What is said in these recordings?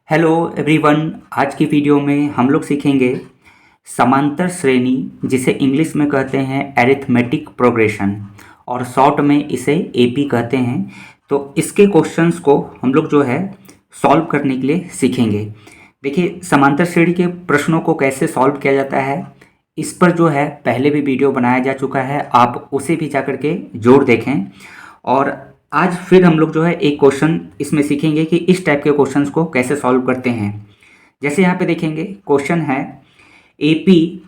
Hello everyone. आज की video में हम लोग सीखेंगे समांतर श्रेणी, जिसे इंग्लिश में कहते हैं एरिथमेटिक प्रोग्रेशन और शॉर्ट में इसे एपी कहते हैं। तो इसके क्वेश्चंस को हम लोग जो है सॉल्व करने के लिए सीखेंगे। देखिए, समांतर श्रेणी के प्रश्नों को कैसे सॉल्व किया जाता है, इस पर जो है पहले भी वीडियो बनाया जा चुका है, आप उसे भी जा करके जरूर देखें। और आज फिर हम लोग जो है एक क्वेश्चन इसमें सीखेंगे कि इस टाइप के क्वेश्चंस को कैसे सॉल्व करते हैं। जैसे यहाँ पे देखेंगे, क्वेश्चन है एपी,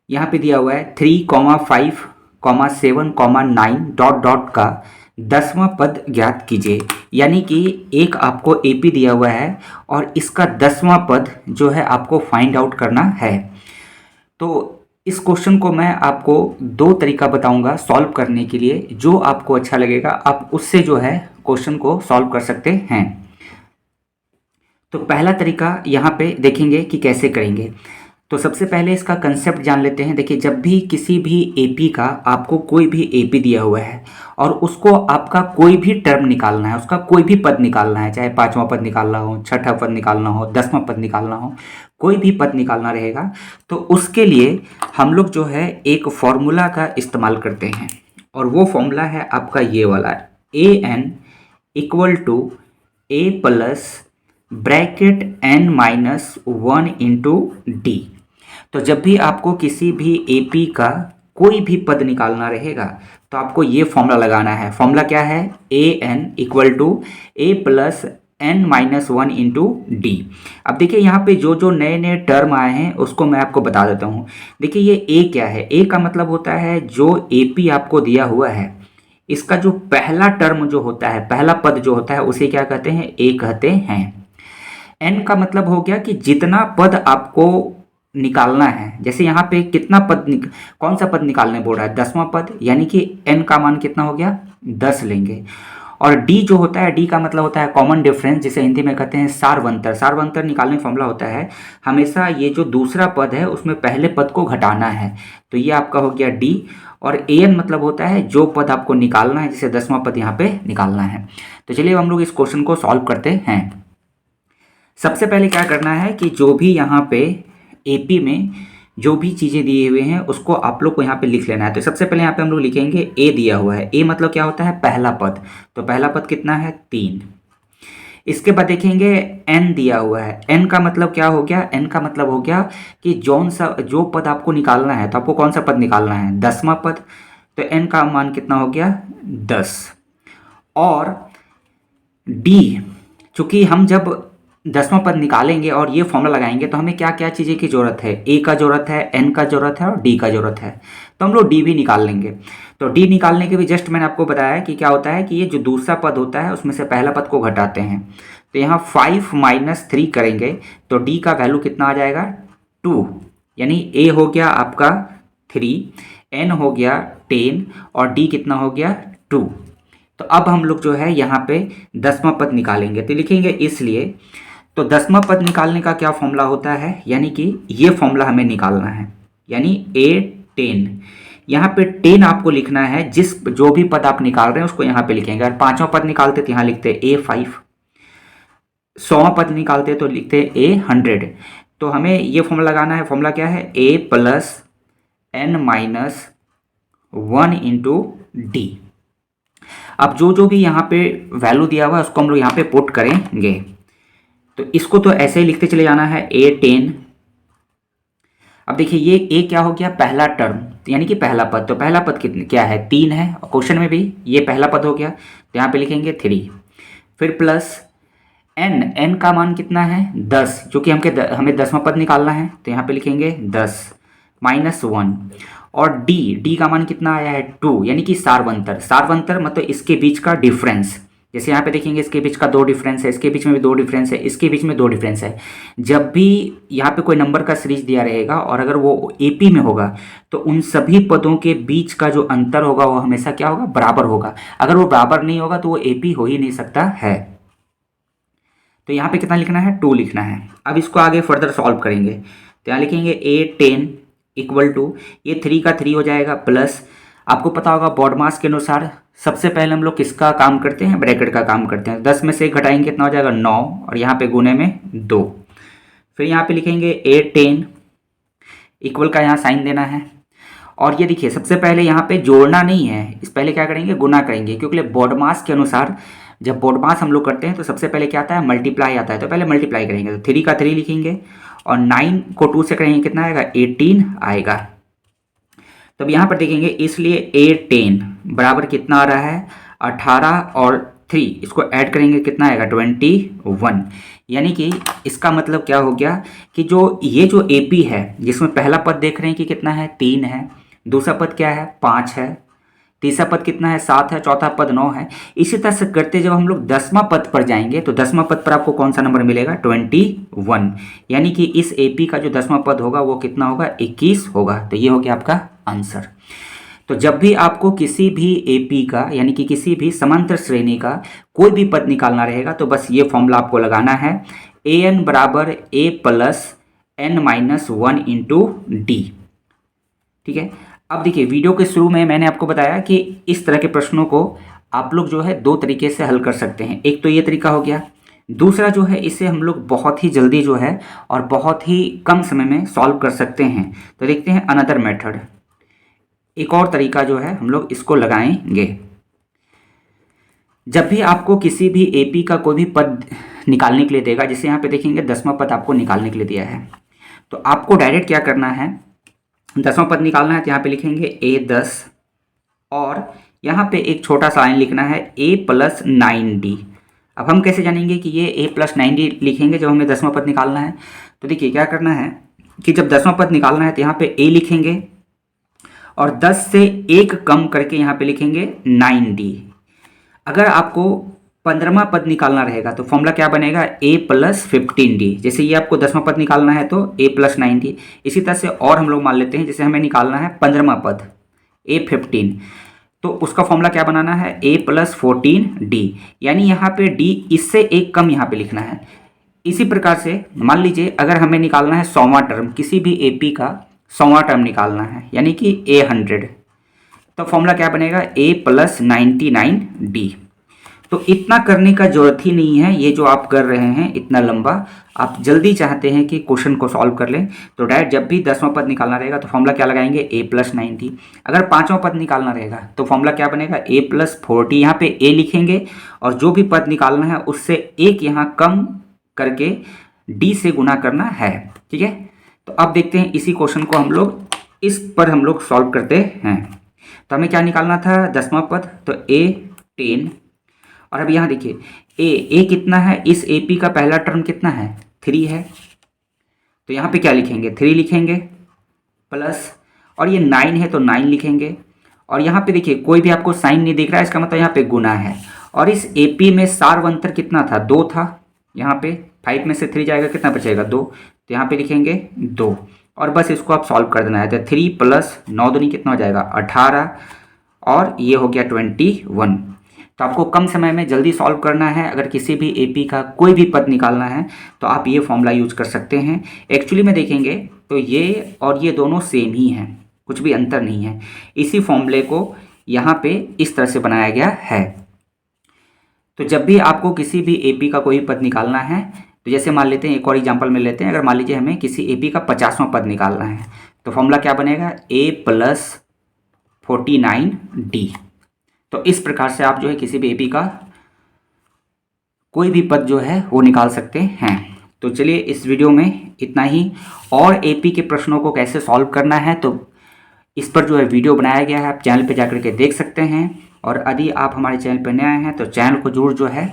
यहाँ पे दिया हुआ है 3,5,7,9 डॉट डॉट का 10वां पद ज्ञात कीजिए। यानी कि एक आपको एपी दिया हुआ है और इसका 10वां पद जो है आपको फाइंड आउट करना है। तो इस क्वेश्चन को मैं आपको दो तरीका बताऊंगा सॉल्व करने के लिए, जो आपको अच्छा लगेगा आप उससे जो है क्वेश्चन को सॉल्व कर सकते हैं। तो पहला तरीका यहाँ पे देखेंगे कि कैसे करेंगे। तो सबसे पहले इसका कंसेप्ट जान लेते हैं। देखिए, जब भी किसी भी एपी का आपको कोई भी एपी दिया हुआ है और उसको आपका कोई भी टर्म निकालना है, उसका कोई भी पद निकालना है, चाहे 5वां पद निकालना हो, 6ठा पद निकालना हो, 10वां पद निकालना हो, कोई भी पद निकालना रहेगा, तो उसके लिए हम लोग जो है एक फॉर्मूला का इस्तेमाल करते हैं। और वो फॉर्मूला है आपका ये वाला, a n equal to a plus bracket n minus 1 into d. तो जब भी आपको किसी भी एपी का कोई भी पद निकालना रहेगा तो आपको ये फॉर्मूला लगाना है। फॉर्मूला क्या है? A n equal to a plus n minus 1 into d. अब देखिए, यहाँ पे जो जो नए नए टर्म आए हैं उसको मैं आपको बता देता हूँ। देखिए, ये ए क्या है? ए का मतलब होता है जो एपी आपको दिया हुआ है, इसका जो पहला टर्म जो होता है, पहला पद जो होता है, उसे क्या कहते हैं? ए कहते हैं। एन का मतलब हो गया कि जितना पद आपको निकालना है। जैसे यहाँ पे कितना पद कौन सा पद निकालने बोल रहा है? 10वां पद, यानी कि एन का मान कितना हो गया? 10 लेंगे। और डी जो होता है, डी का मतलब होता है कॉमन डिफरेंस, जिसे हिंदी में कहते हैं सारवंतर। सारवंतर निकालने का फॉर्मूला होता है हमेशा ये जो दूसरा पद है उसमें पहले पद को घटाना है। तो ये आपका हो गया डी। और ए एन मतलब होता है जो पद आपको निकालना है, जिसे 10वां पद यहाँ पे निकालना है। तो चलिए हम लोग इस क्वेश्चन को सॉल्व करते हैं। सबसे पहले क्या करना है कि जो भी यहाँ पे एपी में जो भी चीज़ें दिए हुए हैं उसको आप लोग को यहाँ पे लिख लेना है। तो सबसे पहले यहाँ पे हम लोग लिखेंगे ए दिया हुआ है। ए मतलब क्या होता है? पहला पद। तो पहला पद कितना है? 3। इसके बाद देखेंगे एन दिया हुआ है। एन का मतलब क्या हो गया? एन का मतलब हो गया कि जो पद आपको निकालना है, तो आपको कौन सा पद निकालना है? 10वां पद। तो एन का मान कितना हो गया? 10। और डी, चूंकि हम जब 10वां पद निकालेंगे और ये फॉर्मूला लगाएंगे तो हमें क्या क्या चीज़ें की ज़रूरत है? ए का ज़रूरत है, एन का ज़रूरत है और डी का ज़रूरत है। तो हम लोग डी भी निकाल लेंगे। तो डी निकालने के भी जस्ट मैंने आपको बताया कि क्या होता है कि ये जो दूसरा पद होता है उसमें से पहला पद को घटाते हैं। तो यहाँ 5 माइनस 3 करेंगे तो डी का वैल्यू कितना आ जाएगा? 2। यानी ए हो गया आपका 3, एन हो गया 10 और डी कितना हो गया? 2। तो अब हम लोग जो है यहाँ पे 10वां पद निकालेंगे। तो लिखेंगे इसलिए, तो 10वां पद निकालने का क्या फॉर्मूला होता है? यानी कि ये फॉर्मूला हमें निकालना है, यानी A10। यहाँ पे 10 आपको लिखना है। जो भी पद आप निकाल रहे हैं उसको यहाँ पे लिखेंगे। अगर 5वां पद निकालते तो यहाँ लिखते A5, 100वां पद निकालते तो लिखते A100। तो हमें ये फॉर्मूला लगाना है। फॉर्मूला क्या है? A plus n minus 1 into d. अब जो जो भी यहाँ पे वैल्यू दिया हुआ है उसको हम लोग यहाँ पे पुट करेंगे। तो इसको तो ऐसे ही लिखते चले जाना है A10। अब देखिए, ये ए क्या हो गया? पहला टर्म, यानी कि पहला पद। तो पहला पद क्या है? 3 है। क्वेश्चन में भी ये पहला पद हो गया, तो यहाँ पे लिखेंगे 3। फिर प्लस एन का मान कितना है? 10, जो कि हमें 10वां पद निकालना है, तो यहाँ पे लिखेंगे 10 माइनस 1। और डी का मान कितना आया है? 2, यानी कि सारवंतर। सारवंतर मतलब इसके बीच का डिफरेंस। जैसे यहाँ पे देखेंगे, इसके बीच का 2 डिफरेंस है, इसके बीच में भी 2 डिफरेंस है, इसके बीच में 2 डिफरेंस है। जब भी यहाँ पे कोई नंबर का सीरीज दिया रहेगा और अगर वो एपी में होगा तो उन सभी पदों के बीच का जो अंतर होगा वो हमेशा क्या होगा? बराबर होगा। अगर वो बराबर नहीं होगा तो वो एपी हो ही नहीं सकता है। तो यहाँ पे कितना लिखना है? 2 लिखना है। अब इसको आगे फर्दर सॉल्व करेंगे। तो यहाँ लिखेंगे A10 इक्वल टू, ये 3 का 3 हो जाएगा, प्लस आपको पता होगा बॉड मास के अनुसार सबसे पहले हम लोग किसका काम करते हैं, ब्रैकेट का काम करते हैं। 10 में से 1 घटाएंगे कितना हो जाएगा 9, और यहाँ पे गुने में 2। फिर यहाँ पे लिखेंगे A10, इक्वल का यहाँ साइन देना है। और ये देखिए सबसे पहले यहाँ पे जोड़ना नहीं है, इस पहले क्या करेंगे, गुना करेंगे, क्योंकि बॉडमास के अनुसार जब बॉडमास हम लोग करते हैं तो सबसे पहले क्या आता है, मल्टीप्लाई आता है। तो पहले मल्टीप्लाई करेंगे, तो 3 का 3 लिखेंगे और 9 को 2 से करेंगे कितना आएगा, 18 आएगा। तो अब यहाँ पर देखेंगे, इसलिए A10 बराबर कितना आ रहा है, 18 और 3 इसको ऐड करेंगे कितना आएगा, 21। यानी कि इसका मतलब क्या हो गया कि ये जो AP है, जिसमें पहला पद देख रहे हैं कि कितना है, 3 है, दूसरा पद क्या है, 5 है, तीसरा पद कितना है, 7 है, चौथा पद 9 है। इसी तरह से करते जब हम लोग 10वां पद पर जाएंगे तो 10वां पद पर आपको कौन सा नंबर मिलेगा, 21। यानी कि इस AP का जो 10वां पद होगा वो कितना होगा, 21 होगा। तो ये हो गया आपका आंसर। तो जब भी आपको किसी भी AP का यानी कि किसी भी समांतर श्रेणी का कोई भी पद निकालना रहेगा तो बस ये फॉर्मूला आपको लगाना है, AN बराबर A plus N minus 1 into D। ठीक है। अब देखिए वीडियो के शुरू में मैंने आपको बताया कि इस तरह के प्रश्नों को आप लोग जो है 2 तरीके से हल कर सकते हैं। एक तो ये तरीका हो गया, दूसरा जो है इसे हम लोग बहुत ही जल्दी जो है और बहुत ही कम समय में सॉल्व कर सकते हैं। तो देखते हैं अनदर मेथड, एक और तरीका जो है हम लोग इसको लगाएंगे। जब भी आपको किसी भी AP का कोई भी पद निकालने के लिए देगा, जैसे यहाँ पे देखेंगे 10वां पद आपको निकालने के लिए दिया है, तो आपको डायरेक्ट क्या करना है, 10वां पद निकालना है। तो यहाँ पे लिखेंगे A10 और यहाँ पे एक छोटा सा लाइन लिखना है A प्लस 9D। अब हम कैसे जानेंगे कि ये A प्लस 9D लिखेंगे जब हमें 10वां पद निकालना है। तो देखिए क्या करना है कि जब 10वां पद निकालना है तो यहाँ पे A लिखेंगे और 10 से 1 कम करके यहाँ पे लिखेंगे 9D। अगर आपको 15वां पद निकालना रहेगा तो फॉर्मूला क्या बनेगा, A प्लस 15D। जैसे ये आपको 10वां पद निकालना है तो A प्लस 9D। इसी तरह से और हम लोग मान लेते हैं, जैसे हमें निकालना है 15वां पद A15, तो उसका फॉर्मूला क्या बनाना है, A प्लस 14D। यानी यहाँ पे D इससे 1 कम यहाँ पे लिखना है। इसी प्रकार से मान लीजिए अगर हमें निकालना है 100वां टर्म, किसी भी AP का 100वां टर्म निकालना है यानी कि A100, तो फॉर्मूला क्या बनेगा, A प्लस 99D। तो इतना करने का जरूरत ही नहीं है, ये जो आप कर रहे हैं इतना लंबा, आप जल्दी चाहते हैं कि क्वेश्चन को सॉल्व कर लें तो डायरेक्ट जब भी 10वां पद निकालना रहेगा तो फॉर्मूला क्या लगाएंगे, A प्लस 90। अगर 5वां पद निकालना रहेगा तो फॉर्मूला क्या बनेगा, A प्लस 40। यहाँ पे A लिखेंगे और जो भी पद निकालना है उससे 1 यहाँ कम करके D से गुना करना है। ठीक है। तो अब देखते हैं इसी क्वेश्चन को हम लोग इस पर हम लोग सॉल्व करते हैं। तो हमें क्या निकालना था, 10वां पद, तो A10। और अब यहाँ देखिए A कितना है, इस AP का पहला टर्म कितना है, 3 है। तो यहाँ पे क्या लिखेंगे, 3 लिखेंगे प्लस, और ये 9 है तो 9 लिखेंगे। और यहाँ पे देखिए कोई भी आपको साइन नहीं दिख रहा है, इसका मतलब यहाँ पे गुना है। और इस AP में सारवंतर कितना था, 2 था। यहाँ पे 5 में से 3 जाएगा, कितना बचेगा, 2। तो यहाँ पे लिखेंगे 2 और बस इसको आप सॉल्व कर देना है। तो 3 प्लस 9 दूनी कितना हो जाएगा, 18, और ये हो गया 21। तो आपको कम समय में जल्दी सॉल्व करना है, अगर किसी भी AP का कोई भी पद निकालना है तो आप ये फॉर्मूला यूज कर सकते हैं। एक्चुअली में देखेंगे तो ये और ये दोनों सेम ही हैं, कुछ भी अंतर नहीं है। इसी फॉर्मूले को यहाँ पे इस तरह से बनाया गया है। तो जब भी आपको किसी भी AP का कोई पद निकालना है, तो जैसे मान लेते हैं एक और एग्जाम्पल में लेते हैं, अगर मान लीजिए हमें किसी AP का 50वां पद निकालना है तो फॉर्मूला क्या बनेगा, A प्लस 49D। तो इस प्रकार से आप जो है किसी भी AP का कोई भी पद जो है वो निकाल सकते हैं। तो चलिए इस वीडियो में इतना ही। और AP के प्रश्नों को कैसे सॉल्व करना है तो इस पर जो है वीडियो बनाया गया है, आप चैनल पे जाकर के देख सकते हैं। और यदि आप हमारे चैनल पर नए आए हैं तो चैनल को जरूर जो है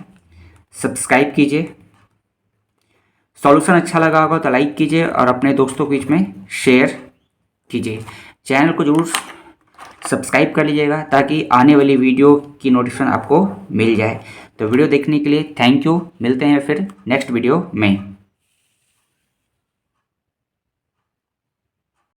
सब्सक्राइब कीजिए। सॉल्यूशन अच्छा लगा होगा तो लाइक कीजिए और अपने दोस्तों के बीच में शेयर कीजिए। चैनल को जरूर सब्सक्राइब कर लीजिएगा ताकि आने वाली वीडियो की नोटिफिकेशन आपको मिल जाए। तो वीडियो देखने के लिए थैंक यू। मिलते हैं फिर नेक्स्ट वीडियो में।